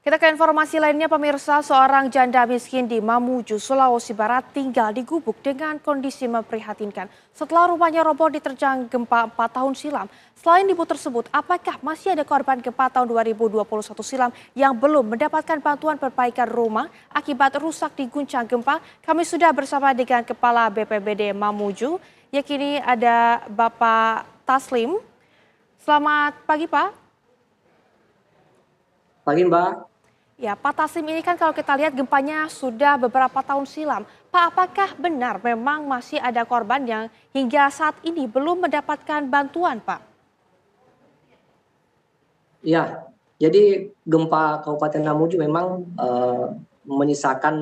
Kita ke informasi lainnya, pemirsa. Seorang janda miskin di Mamuju, Sulawesi Barat tinggal di gubuk dengan kondisi memprihatinkan setelah rumahnya roboh diterjang gempa 4 tahun silam. Selain ibu tersebut, apakah masih ada korban gempa tahun 2021 silam yang belum mendapatkan bantuan perbaikan rumah akibat rusak diguncang gempa? Kami sudah bersama dengan Kepala BPBD Mamuju, yakini ada Bapak Taslim. Selamat pagi, Pak. Pagi Mbak. Ya, Pak Tasim, ini kan kalau kita lihat gempanya sudah beberapa tahun silam. Pak, apakah benar memang masih ada korban yang hingga saat ini belum mendapatkan bantuan, Pak? Ya, jadi gempa Kabupaten Mamuju memang menyisakan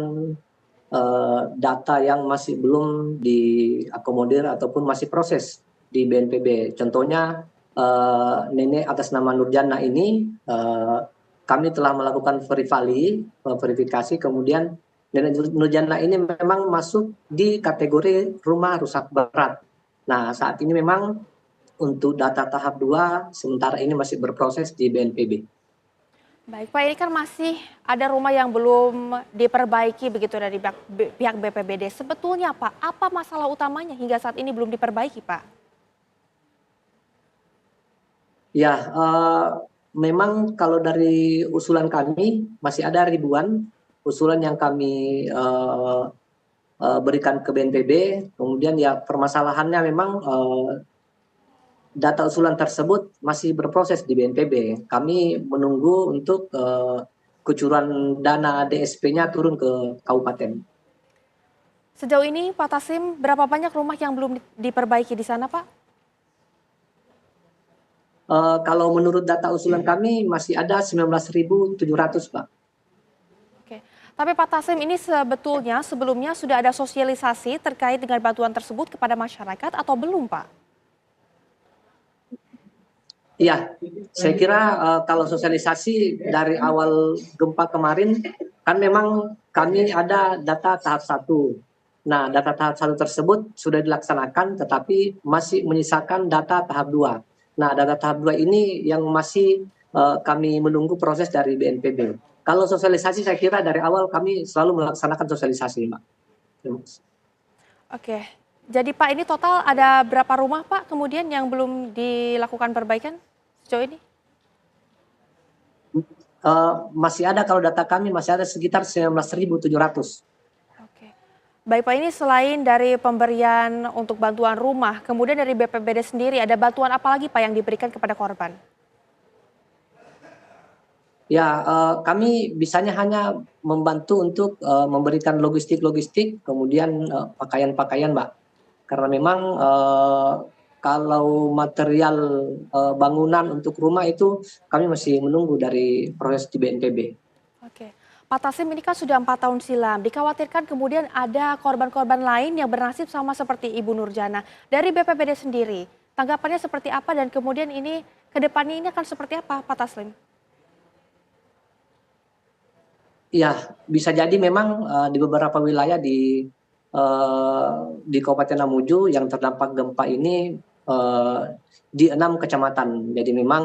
data yang masih belum diakomodir ataupun masih proses di BNPB. Contohnya nenek atas nama Nurjana ini kami telah melakukan verifikasi, kemudian nenek Nurjana ini memang masuk di kategori rumah rusak berat. Nah, saat ini memang untuk data tahap 2 sementara ini masih berproses di BNPB. Baik, Pak, ini kan masih ada rumah yang belum diperbaiki begitu dari pihak BPBD. Sebetulnya, Pak, apa masalah utamanya hingga saat ini belum diperbaiki, Pak? Ya, memang kalau dari usulan kami masih ada ribuan usulan yang kami berikan ke BNPB. Kemudian ya permasalahannya memang data usulan tersebut masih berproses di BNPB. Kami menunggu untuk kucuran dana DSP-nya turun ke kabupaten. Sejauh ini, Pak Tasim, berapa banyak rumah yang belum diperbaiki di sana, Pak? Kalau menurut data usulan kami masih ada 19.700, Pak. Oke. Tapi Pak Tasim, ini sebelumnya sudah ada sosialisasi terkait dengan bantuan tersebut kepada masyarakat atau belum, Pak? Iya, saya kira kalau sosialisasi dari awal gempa kemarin kan memang kami ada data tahap 1. Nah, data tahap 1 tersebut sudah dilaksanakan tetapi masih menyisakan data tahap 2. Nah, data tahap 2 ini yang masih kami menunggu proses dari BNPB. Kalau sosialisasi saya kira dari awal kami selalu melaksanakan sosialisasi, Mbak. Oke. Jadi Pak, ini total ada berapa rumah, Pak, kemudian yang belum dilakukan perbaikan sejauh ini? Masih ada, kalau data kami masih ada sekitar 19.700. Oke. Baik Pak, ini selain dari pemberian untuk bantuan rumah, kemudian dari BPBD sendiri ada bantuan apa lagi Pak yang diberikan kepada korban? Ya, kami bisanya hanya membantu untuk memberikan logistik, kemudian pakaian-pakaian, Mbak. Karena memang kalau material bangunan untuk rumah itu kami masih menunggu dari proses di BNPB. Oke. Pak Tasim, ini kan sudah 4 tahun silam. Dikhawatirkan kemudian ada korban-korban lain yang bernasib sama seperti Ibu Nurjana. Dari BPBD sendiri, tanggapannya seperti apa dan kemudian ini ke depannya ini akan seperti apa, Pak Taslim? Iya, bisa jadi memang di beberapa wilayah di Kabupaten Mamuju yang terdampak gempa ini di 6 kecamatan. Jadi memang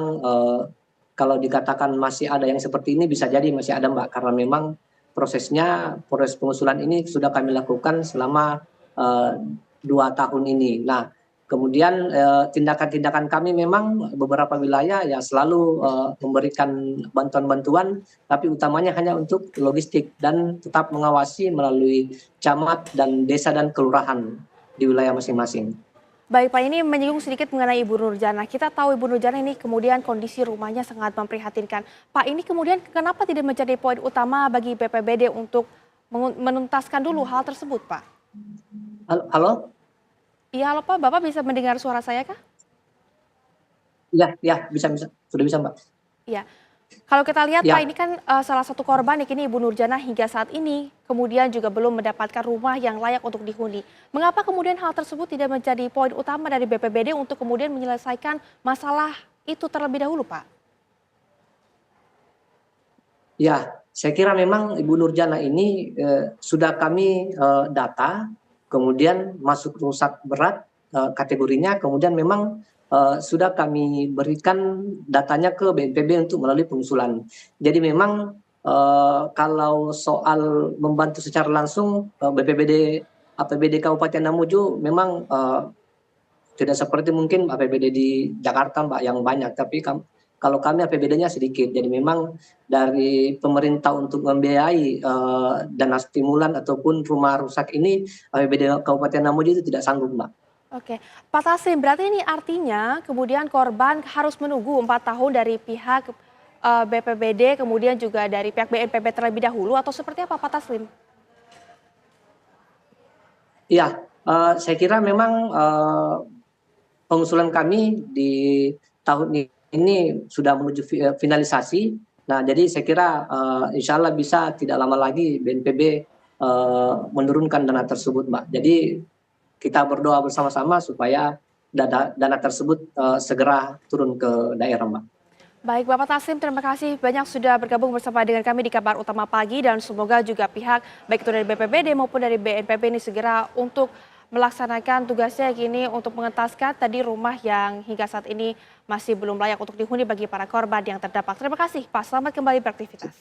kalau dikatakan masih ada yang seperti ini bisa jadi masih ada, Mbak, karena memang proses pengusulan ini sudah kami lakukan selama 2 tahun ini. Nah, kemudian tindakan-tindakan kami memang beberapa wilayah ya selalu memberikan bantuan-bantuan, tapi utamanya hanya untuk logistik dan tetap mengawasi melalui camat dan desa dan kelurahan di wilayah masing-masing. Baik Pak, ini menyinggung sedikit mengenai Ibu Nurjana. Kita tahu Ibu Nurjana ini kemudian kondisi rumahnya sangat memprihatinkan. Pak, ini kemudian kenapa tidak menjadi poin utama bagi BPBD untuk menuntaskan dulu hal tersebut, Pak? Halo? Iya, halo Pak, Bapak bisa mendengar suara saya kah? Iya, ya, bisa, sudah bisa, Mbak. Iya. Kalau kita lihat Pak, Ya, ini kan salah satu korban yakni Ibu Nurjana hingga saat ini kemudian juga belum mendapatkan rumah yang layak untuk dihuni. Mengapa kemudian hal tersebut tidak menjadi poin utama dari BPBD untuk kemudian menyelesaikan masalah itu terlebih dahulu, Pak? ya, saya kira memang Ibu Nurjana ini sudah kami data, kemudian masuk rusak berat kategorinya, kemudian memang sudah kami berikan datanya ke BNPB untuk melalui pengusulan. Jadi memang kalau soal membantu secara langsung, APBD Kabupaten Mamuju memang tidak seperti mungkin APBD di Jakarta Mbak yang banyak, tapi kalau kami APBD-nya sedikit. Jadi memang dari pemerintah untuk membiayai dana stimulan ataupun rumah rusak ini, APBD Kabupaten Mamuju itu tidak sanggup Mbak. Oke, Pak Taslim, berarti ini artinya kemudian korban harus menunggu 4 tahun dari pihak BPBD, kemudian juga dari pihak BNPB terlebih dahulu, atau seperti apa Pak Taslim? Iya, saya kira memang pengusulan kami di tahun ini sudah menuju finalisasi. Nah, jadi saya kira insya Allah bisa tidak lama lagi BNPB menurunkan dana tersebut, Mbak. Jadi kita berdoa bersama-sama supaya dana tersebut segera turun ke daerah, Mbak. Baik Bapak Taslim, terima kasih banyak sudah bergabung bersama dengan kami di Kabar Utama Pagi, dan semoga juga pihak baik itu dari BPBD maupun dari BNPB ini segera untuk melaksanakan tugasnya kini untuk mengentaskan tadi rumah yang hingga saat ini masih belum layak untuk dihuni bagi para korban yang terdampak. Terima kasih Pak, selamat kembali beraktivitas.